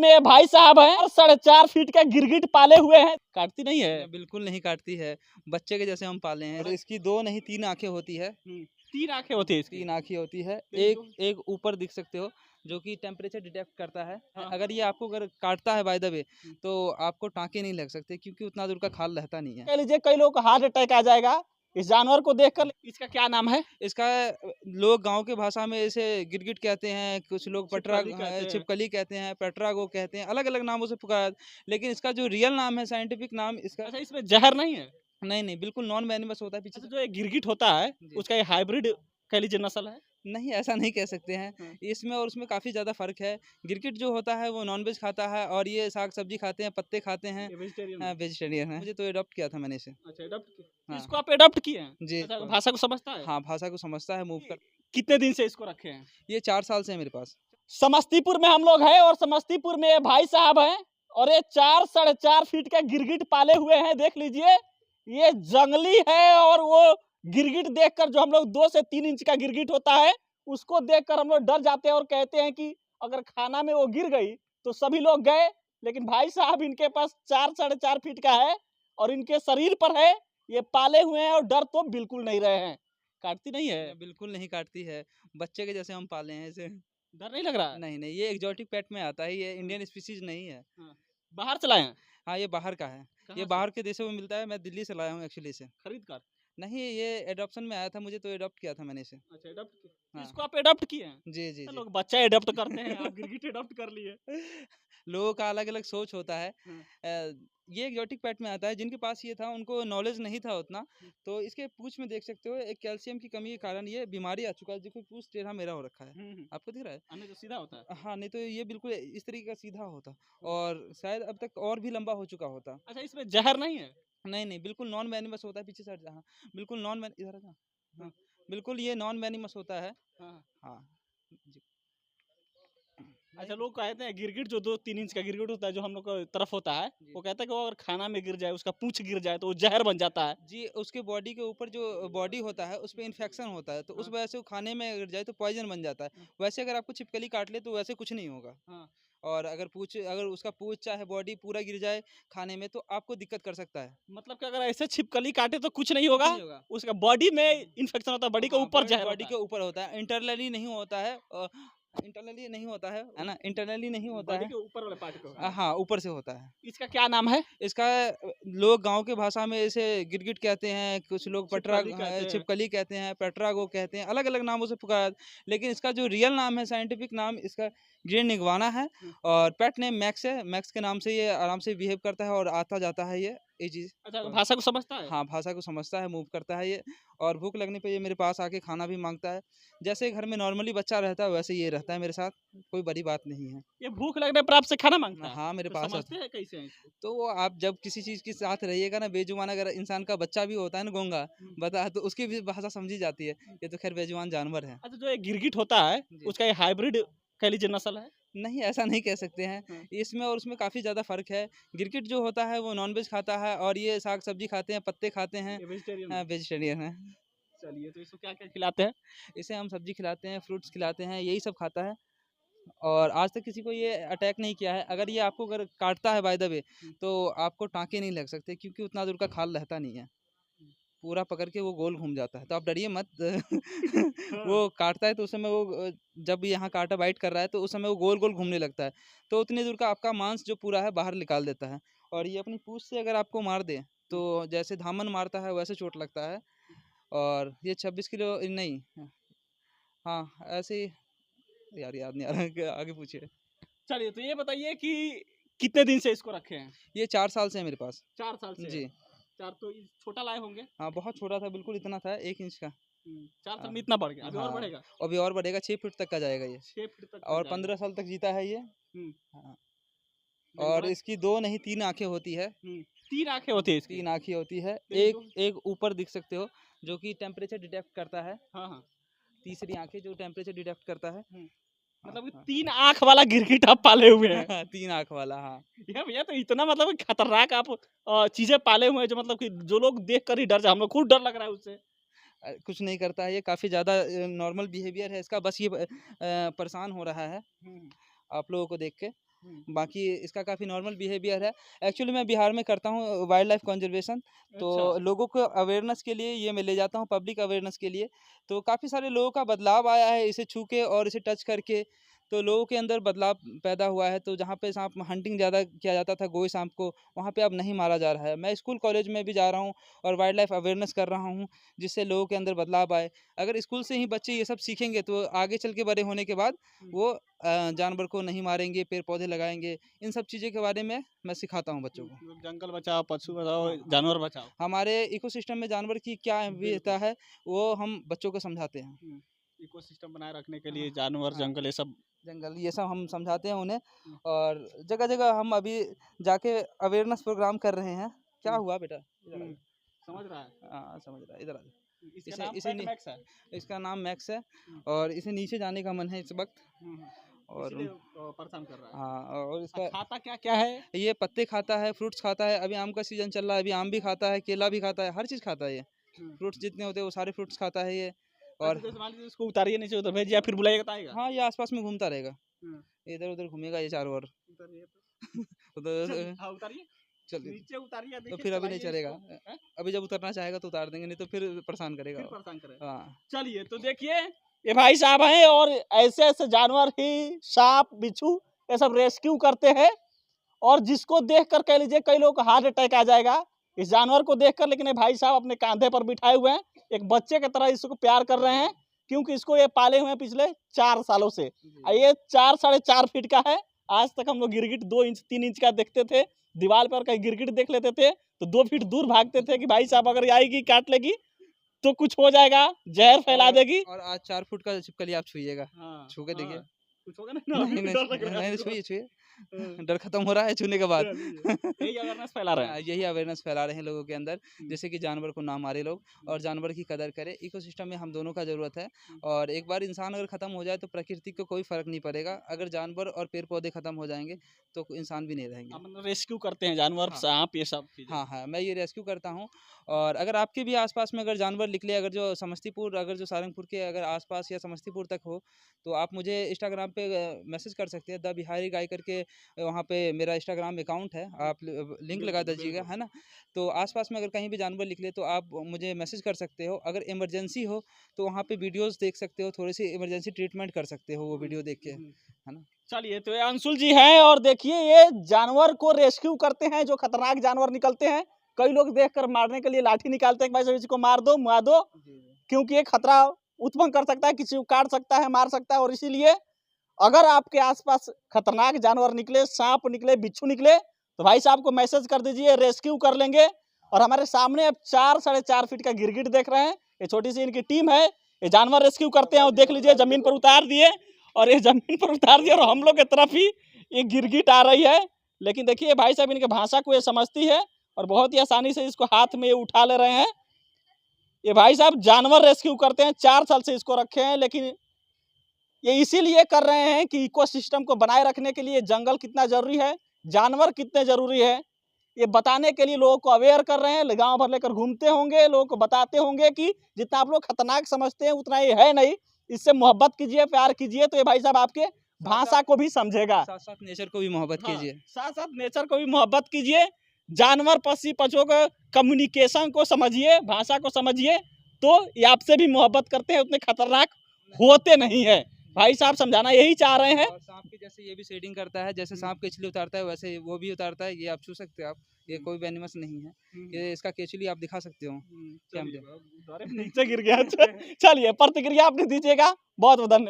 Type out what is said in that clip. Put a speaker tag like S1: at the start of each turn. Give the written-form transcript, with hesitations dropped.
S1: में ये भाई साहब हैं और 4.5 फीट का गिरगिट पाले हुए हैं। काटती नहीं है?
S2: बिल्कुल नहीं काटती है, बच्चे के जैसे हम पाले हैं। और इसकी 2 नहीं 3 आँखें होती है।
S1: 3 आंखें होती है इसकी।
S2: 3 आँखें होती है।
S1: बिल्कुल।
S2: एक ऊपर दिख सकते हो जो कि टेम्परेचर डिटेक्ट करता है।
S1: हाँ।
S2: अगर ये आपको अगर काटता है बाय द वे तो आपको टाँके नहीं लग सकते क्योंकि उतना दूर का खाल रहता नहीं है।
S1: कह लीजिए कई लोगों को हार्ट अटैक आ जाएगा इस जानवर को देखकर। इसका क्या नाम है?
S2: इसका लोग गाँव के भाषा में इसे गिरगिट कहते हैं, कुछ लोग पटरा
S1: छिपकली कहते हैं।
S2: छिपकली कहते हैं, पेट्रागो कहते हैं, अलग-अलग नामों से पुकारा। लेकिन इसका जो रियल नाम है, साइंटिफिक नाम इसका
S1: अच्छा, इसमें जहर नहीं है?
S2: नहीं, बिल्कुल नॉन वेनेमस होता है पीछे
S1: अच्छा,
S2: से।
S1: जो ये गिरगिट होता है
S2: जी।
S1: उसका ये हाइब्रिड कह लीजिए नस्ल है?
S2: नहीं, ऐसा नहीं कह सकते हैं।
S1: हाँ।
S2: इसमें और उसमें काफ़ी ज़्यादा फ़र्क है। गिरगिट जो होता है वो नॉन-वेज खाता है और ये साग-सब्ज़ी खाते हैं, पत्ते खाते हैं।
S1: ये वेजिटेरियन है?
S2: वेजिटेरियन है। मुझे तो अडॉप्ट किया था मैंने इसे।
S1: अच्छा, अडॉप्ट किए।
S2: हाँ।
S1: इसको आप अडॉप्ट किए हैं?
S2: जी।
S1: अच्छा, भाषा को समझता है?
S2: हाँ, भाषा को समझता है, मूव कर
S1: कितने दिन से इसको रखे हैं?
S2: ये 4 साल से है मेरे पास।
S1: समस्तीपुर में हम लोग हैं और समस्तीपुर में ये भाई साहब हैं और ये 4-4.5 फीट का गिरगिट पाले हुए हैं। देख लीजिए, ये जंगली है और वो गिरगिट देखकर, जो हम लोग 2 से 3 इंच का गिरगिट होता है, उसको देखकर हम लोग डर जाते हैं और कहते हैं कि अगर खाना में वो गिर गई तो सभी लोग गए। लेकिन भाई साहब इनके पास 4-4.5 फीट का है और इनके शरीर पर है, ये पाले हुए हैं और डर तो बिल्कुल नहीं रहे हैं। काटती नहीं है?
S2: बिल्कुल नहीं काटती है। बच्चे के जैसे हम पाले हैं इसे।
S1: डर नहीं लग रहा है?
S2: नहीं, ये एक्सोटिक पेट में आता है, ये इंडियन स्पीशीज़ नहीं है।
S1: हाँ। बाहर से लाए हैं?
S2: हाँ, ये बाहर का है।
S1: कहाँ
S2: ये
S1: से?
S2: बाहर के देशों में मिलता है, मैं दिल्ली से लाया हूँ एक्चुअली इसे।
S1: खरीद कर?
S2: नहीं, ये एडॉप्शन में आया था, मुझे तो एडॉप्ट किया था मैंने इसे।
S1: अच्छा, अडॉप्ट किए।
S2: हाँ।
S1: इसको आप अडॉप्ट किए हैं?
S2: जी।
S1: लोग बच्चा अडॉप्ट करते हैं, आप गिरगिट अडॉप्ट कर लिए।
S2: लोगों का अलग-अलग सोच होता है।
S1: हाँ।
S2: ये एक्सोटिक पेट में आता है, जिनके पास ये था उनको नॉलेज नहीं था उतना, तो इसके पूँछ में देख सकते हो एक कैल्शियम की कमी के कारण ये बीमारी आ चुका है, देखो पूँछ टेढ़ा-मेढ़ा हो रखा है। आपको दिख रहा है?
S1: अन्य जो सीधा होता है।
S2: हाँ, नहीं तो ये बिल्कुल इस तरीके का सीधा होता और शायद अब तक और भी लंबा हो चुका होता।
S1: अच्छा, इसमें जहर नहीं है?
S2: नहीं, बिल्कुल नॉन वेनेमस होता है, पीछे से हट जा। हाँ, बिल्कुल नॉन वेन इधर आ जा।
S1: हाँ।
S2: हाँ, बिल्कुल ये नॉन वेनेमस होता है।
S1: हाँ।
S2: हाँ, जी।
S1: अच्छा, लोग कहते हैं गिरगिट जो 2-3 इंच का गिरगिट होता है, जो हम लोग की तरफ होता है,
S2: जी।
S1: वो कहता है कि वो अगर खाना में गिर जाए, उसका पूँछ गिर जाए तो वो जहर बन जाता है।
S2: जी, उसके बॉडी के ऊपर जो बॉडी होता है, उसपे इन्फेक्शन होता है, तो उस वजह से वो खाने में गिर जाए तो पॉइज़न बन जाता है। वैसे अगर आपको छिपकली काट ले तो वैसे कुछ नहीं होगा।
S1: हाँ।
S2: और अगर उसका पूँछ चाहे बॉडी पूरा गिर जाए खाने में तो आपको दिक्कत कर सकता है।
S1: मतलब कि अगर ऐसे छिपकली काटे तो कुछ नहीं होगा?
S2: नहीं होगा।
S1: उसका बॉडी में इन्फेक्शन होता है, बॉडी के
S2: हाँ,
S1: ऊपर जहर
S2: बॉडी
S1: होता
S2: के
S1: है।
S2: ऊपर होता है, इंटरनली नहीं होता है। है ना? इंटरनली नहीं होता
S1: बॉडी
S2: है।
S1: के ऊपर वाले पार्ट को होता है।
S2: हाँ, ऊपर से होता है।
S1: इसका क्या नाम है?
S2: इसका लोग गाँव के भाषा में इसे गिरगिट कहते हैं, कुछ लोग
S1: छिपकली कहते हैं।
S2: छिपकली कहते हैं, पेट्रागो कहते हैं, अलग-अलग नामों से पुकारा। लेकिन इसका जो रियल नाम है, साइंटिफिक नाम इसका ग्रीन इग्वाना है और पेट नेम मैक्स है। मैक्स के नाम से ये आराम से बिहेव करता है और आता-जाता है ये चीज़।
S1: अच्छा, भाषा को समझता है?
S2: हाँ, भाषा को समझता है, मूव करता है ये और भूख लगने पे ये मेरे पास आके खाना भी माँगता है। जैसे घर में नॉर्मली बच्चा रहता है, वैसे ये रहता है मेरे साथ, कोई बड़ी बात नहीं है।
S1: ये भूख लगने पर आपसे खाना माँगता है?
S2: हाँ, मेरे
S1: तो
S2: पास
S1: समझते
S2: आता
S1: हैं कैसे हैं इसको?
S2: तो वो आप जब किसी चीज़ के साथ रहिएगा ना बेजुबान अगर इंसान का बच्चा भी होता है ना गूंगा, बता तो उसकी भी भाषा समझी जाती है। ये तो ख़ैर बेजुबान जानवर है।
S1: अच्छा, जो ये गिरगिट होता है,
S2: जी।
S1: उसका ये हाइब्रिड कह लीजिए नस्ल है?
S2: नहीं, ऐसा नहीं कह सकते हैं।
S1: हाँ।
S2: इसमें और उसमें काफ़ी ज़्यादा फ़र्क है। गिरगिट जो होता है वो नॉन-वेज खाता है और ये साग-सब्ज़ी खाते हैं, पत्ते खाते हैं।
S1: ये वेजिटेरियन है?
S2: वेजिटेरियन है।
S1: चलिए, तो इसको क्या-क्या खिलाते हैं?
S2: इसे हम सब्ज़ी खिलाते हैं, फ्रूट्स खिलाते हैं, यही सब खाता है और आज तक किसी को ये अटैक नहीं किया है। अगर ये आपको अगर काटता है बाय द वे तो आपको टाँके नहीं लग सकते क्योंकि उतना दूर का खाल रहता नहीं है। पूरा पकड़ के वो गोल घूम जाता है, तो आप डरिए मत। वो
S1: हाँ।
S2: काटता है तो उस समय वो जब यहाँ काँटा बाइट कर रहा है तो उस समय वो गोल-गोल घूमने लगता है। तो उतनी दूर का आपका मांस जो पूरा है बाहर निकाल देता है और ये अपनी पूँछ से अगर आपको मार दे, तो जैसे धामन मारता है वैसे चोट लगता है और ये 26 किलो नहीं हाँ, ऐसे ही यार याद नहीं आ रहा है आगे पूछिए।
S1: चलिए, तो ये बताइए कि कितने दिन से इसको रखे हैं?
S2: ये 4 साल से है मेरे पास।
S1: 4 साल से है।
S2: जी।
S1: 4 तो छोटा लाए होंगे?
S2: हाँ, बहुत छोटा था बिल्कुल इतना था 1 इंच का।
S1: 4 साल
S2: हाँ।
S1: में इतना बढ़ गया, अभी और
S2: हाँ,
S1: बढ़ेगा?
S2: अभी और बढ़ेगा 6 फीट तक का जाएगा ये
S1: 6 फीट तक
S2: और
S1: जाएगा।
S2: 15 साल तक जीता है ये।
S1: हुँ।
S2: हाँ,
S1: लेकिन
S2: और
S1: बड़ा
S2: इसकी 2 नहीं 3 आँखें होती है।
S1: 3 आँखें होती है इसकी?
S2: 3 आँखें होती है।
S1: एक
S2: एक ऊपर दिख सकते हो जो कि टेम्परेचर डिटेक्ट करता है।
S1: हाँ, हाँ।
S2: तीसरी आँखें जो टेम्परेचर डिटेक्ट करता है।
S1: मतलब कि
S2: हाँ।
S1: 3 आँख वाला गिरगिट आप पाले हुए हैं।
S2: 3 आँख वाला हाँ।
S1: ये भैया तो इतना मतलब खतरनाक आप चीज़ें पाले हुए हैं, जो मतलब कि जो लोग देख कर ही डर जाए, हम लोग खुद डर लग रहा है उससे।
S2: कुछ नहीं करता है ये काफ़ी ज़्यादा नॉर्मल बिहेवियर है इसका बस ये परेशान हो रहा है आप लोगों को देख के। बाकी इसका काफ़ी नॉर्मल बिहेवियर है। एक्चुअली मैं बिहार में करता हूँ वाइल्ड लाइफ कंजर्वेशन, तो
S1: अच्छा।
S2: लोगों को अवेयरनेस के लिए ये मैं ले जाता हूँ, पब्लिक अवेयरनेस के लिए। तो काफ़ी सारे लोगों का बदलाव आया है इसे छू के और इसे टच करके, तो लोगों के अंदर बदलाव पैदा हुआ है। तो जहाँ पे सांप हंटिंग ज़्यादा किया जाता था गोई सांप को, वहाँ पे अब नहीं मारा जा रहा है। मैं स्कूल कॉलेज में भी जा रहा हूँ और वाइल्ड लाइफ अवेयरनेस कर रहा हूँ, जिससे लोगों के अंदर बदलाव आए। अगर स्कूल से ही बच्चे ये सब सीखेंगे तो आगे चल के बड़े होने के बाद वो जानवर को नहीं मारेंगे, पेड़-पौधे लगाएँगे। इन सब चीज़ों के बारे में मैं सिखाता हूँ बच्चों को।
S1: मतलब जंगल बचाओ, पशु बचाओ,
S2: हाँ,
S1: जानवर बचाओ।
S2: हमारे इकोसिस्टम में जानवर की क्या अहमियता है, वो हम बच्चों को समझाते हैं।
S1: इकोसिस्टम बनाए रखने के
S2: हाँ,
S1: लिए जानवर,
S2: हाँ।
S1: जंगल ये सब।
S2: जंगल ये सब हम समझाते हैं उन्हें,
S1: हुँ।
S2: और जगह-जगह हम अभी जाके अवेयरनेस प्रोग्राम कर रहे हैं। क्या
S1: हुँ।
S2: हुआ बेटा? इधर आ जा।
S1: समझ रहा है।
S2: हाँ, समझ रहा है, इधर आ जा।
S1: इसका
S2: इसे
S1: नाम
S2: इसे
S1: पेट
S2: नी
S1: मैक्स है।
S2: इसका नाम मैक्स है
S1: हुँ।
S2: और इसे नीचे जाने का मन है इस वक़्त।
S1: हुँ, हुँ।
S2: और
S1: इसीलिए परेशान कर रहा है।
S2: हाँ, और इसका
S1: खाता क्या-क्या है?
S2: ये पत्ते खाता है, फ्रूट्स खाता है। अभी आम का सीज़न चल रहा है, अभी आम भी खाता है, केला भी खाता है, हर चीज़ खाता है ये।
S1: हुँ।
S2: फ्रूट्स जितने होते हैं वो सारे फ्रूट्स खाता है ये।
S1: अच्छा,
S2: और
S1: जैसे मान लीजिए इसको उतारिए नीचे, उधर भेजिए, फिर बुलाइएगा तो आएगा?
S2: हाँ, ये आस-पास में घूमता रहेगा।
S1: हुँ।
S2: इधर-उधर घूमेगा ये चारों ओर।
S1: उतारिए तो। चल
S2: उधर
S1: हाँ, उतारिए।
S2: चलिए,
S1: नीचे उतारिए,
S2: तो
S1: देखिए
S2: फिर अभी नहीं
S1: चलाइए
S2: चलेगा।
S1: इसको। हैं?
S2: अभी जब उतरना चाहेगा तो उतार देंगे, नहीं तो फिर परेशान करेगा
S1: फिर
S2: वो।
S1: परेशान करेगा।
S2: हाँ।
S1: चलिए, तो देखिए ये भाई साहब हैं और ऐसे-ऐसे जानवर ही साँप, बिच्छू ये सब रेस्क्यू करते हैं और जिसको देखकर कह लीजिए कई लोगों को हार्ट अटैक आ जाएगा इस जानवर को देखकर, लेकिन ये भाई साहब अपने कांधे पर बिठाए हुए हैं, एक बच्चे की तरह इसको प्यार कर रहे हैं क्योंकि इसको ये पाले हुए हैं पिछले 4 सालों से। ये 4 साढ़े 4 फीट का है। आज तक हम लोग गिरगिट 2 इंच 3 इंच का देखते थे, दीवार पर कहीं गिरगिट देख लेते थे तो 2 फीट दूर भागते थे कि भाई साहब अगर ये आएगी काट लेगी तो कुछ हो जाएगा, जहर फैला देगी।
S2: और आज 4 फुट का छिपकली आप छुइएगा,
S1: हाँ,
S2: छू के देखिए।
S1: हाँ। कुछ होगा नहीं ना, अभी
S2: नहीं,
S1: भी
S2: नहीं,
S1: डर लग रहा है
S2: नहीं,
S1: हमको।
S2: छुइए, छुइए।
S1: हाँ,
S2: डर खत्म हो रहा है छूने के बाद।
S1: चलिए, यही अवेयरनेस फैला रहे हैं।
S2: यही अवेयरनेस फैला रहे हैं लोगों के अंदर,
S1: हुँ।
S2: जैसे कि जानवर को ना मारे लोग और जानवर की कदर करें। इकोसिस्टम में हम दोनों का ज़रूरत है,
S1: हुँ।
S2: और एक बार इंसान अगर ख़त्म हो जाए तो प्रकृति को कोई फ़र्क नहीं पड़ेगा। अगर जानवर और पेड़-पौधे ख़त्म हो जाएँगे तो इंसान भी नहीं रहेंगे।
S1: आप मतलब रेस्क्यू करते हैं जानवर,
S2: हाँ।
S1: साँप ये सब चीज़ें।
S2: हाँ, हाँ, मैं ये रेस्क्यू करता हूँ। और अगर आपके भी आस-पास में अगर जानवर निकले, अगर जो समस्तीपुर, अगर जो सारंगपुर के अगर आस-पास या समस्तीपुर तक हो, तो आप मुझे इंस्टाग्राम पे मैसेज कर सकते हैं, द बिहारी गाय करके। वहाँ पे मेरा इंस्टाग्राम अकाउंट है, आप लिंक लगा
S1: बिल्कुल,
S2: दीजिएगा,
S1: बिल्कुल।
S2: है ना? तो आस-पास में अगर कहीं भी जानवर निकले तो आप मुझे मैसेज कर सकते हो। अगर इमरजेंसी हो तो वहाँ पे वीडियोज़ देख सकते हो, थोड़ी-सी इमरजेंसी ट्रीटमेंट कर सकते हो वो वीडियो देख के,
S1: हुँ।
S2: है ना?
S1: चलिए, तो ये अंशुल जी हैं और देखिए ये जानवर को रेस्क्यू करते हैं, जो खतरनाक जानवर निकलते हैं। कई लोग देखकर मारने के लिए लाठी निकालते हैं कि भाई साहब इसको मार दो, मुआ दो,
S2: जी, जी।
S1: क्योंकि ये खतरा उत्पन्न कर सकता है, किसी को काट सकता है, मार सकता है और इसीलिए अगर आपके आस-पास खतरनाक जानवर निकले, साँप निकले, बिच्छू निकले, तो भाई साहब को मैसेज कर दीजिए, रेस्क्यू कर लेंगे। और हमारे सामने अब 4 साढ़े 4 फीट का गिरगिट देख रहे हैं। ये छोटी-सी इनकी टीम है, ये जानवर रेस्क्यू करते हैं और देख लीजिए ज़मीन पर उतार दिए और ये ज़मीन पर उतार दिए और हम लोग की तरफ ही ये गिरगिट आ रही है। लेकिन देखिए भाई साहब इनके भाषा को ये समझती है और बहुत ही आसानी से इसको हाथ में ये उठा ले रहे हैं। ये भाई साहब जानवर रेस्क्यू करते हैं, 4 साल से इसको रखे हैं, लेकिन ये इसीलिए कर रहे हैं कि इकोसिस्टम को बनाए रखने के लिए जंगल कितना ज़रूरी है, जानवर कितने ज़रूरी है, ये बताने के लिए लोगों को अवेयर कर रहे हैं। गाँव भर लेकर घूमते होंगे, लोगों को बताते होंगे कि जितना आप लोग खतरनाक समझते हैं उतना ये है नहीं, इससे मोहब्बत कीजिए, प्यार कीजिए, तो ये भाई साहब आपके भाषा को भी समझेगा।
S2: साथ-साथ नेचर को भी मोहब्बत
S1: हाँ,
S2: कीजिए।
S1: साथ-साथ नेचर को भी मोहब्बत कीजिए, जानवर, पक्षी, पशुओं के कम्युनिकेशन को समझिए, भाषा को समझिए, तो ये आपसे भी मोहब्बत करते हैं, उतने खतरनाक होते नहीं है। भाई साहब समझाना यही चाह रहे हैं।
S2: और सांप की जैसे ये भी शेडिंग करता है, जैसे
S1: हुँ।
S2: सांप केचुली उतारता है वैसे वो भी उतारता है, ये आप छू सकते हो आप। ये कोई वेनिमस नहीं है। ये इसका केचुली आप दिखा सकते हो।
S1: चलिए,
S2: कैमरे।
S1: नीचे गिर गया। चलिए, प्रतिक्रिया आपने दीजिएगा। बहुत-बहुत धन्यवाद।